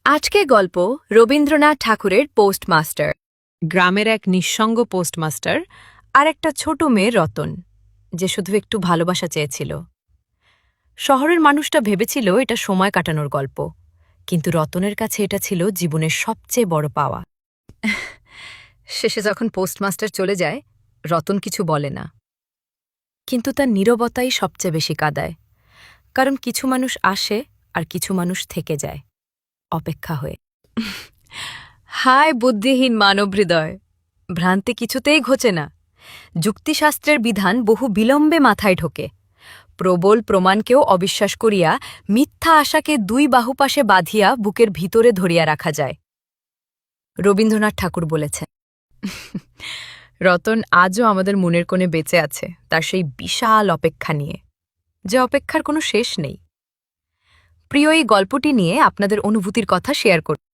আজকে গল্প রবীন্দ্রনাথ ঠাকুরের পোস্টমাস্টার। গ্রামের এক নিঃসঙ্গ পোস্টমাস্টার আর একটা ছোট মেয়ে রতন, যে শুধু একটু ভালোবাসা চেয়েছিল। শহরের মানুষটা ভেবেছিল এটা সময় কাটানোর গল্প, কিন্তু রতনের কাছে এটা ছিল জীবনের সবচেয়ে বড় পাওয়া। শেষে যখন পোস্টমাস্টার চলে যায়, রতন কিছু বলে না, কিন্তু তার নীরবতাই সবচেয়ে বেশি কাঁদায়। কারণ কিছু মানুষ আসে আর কিছু মানুষ থেকে যায় অপেক্ষা হয়ে। হায় বুদ্ধিহীন মানব হৃদয়! ভ্রান্তি কিছুতেই ঘোচে না। যুক্তিশাস্ত্রের বিধান বহু বিলম্বে মাথায় ঢোকে। প্রবল প্রমাণকেও অবিশ্বাস করিয়া মিথ্যা আশাকে দুই বাহুপাশে বাঁধিয়া বুকের ভিতরে ধরিয়া রাখা যায়। রবীন্দ্রনাথ ঠাকুর বলেছেন, রতন আজও আমাদের মনের কোণে বেঁচে আছে, তার সেই বিশাল অপেক্ষা নিয়ে, যে অপেক্ষার কোনো শেষ নেই। প্রিয় এই গল্পটি নিয়ে আপনাদের অনুভূতির কথা শেয়ার করুন।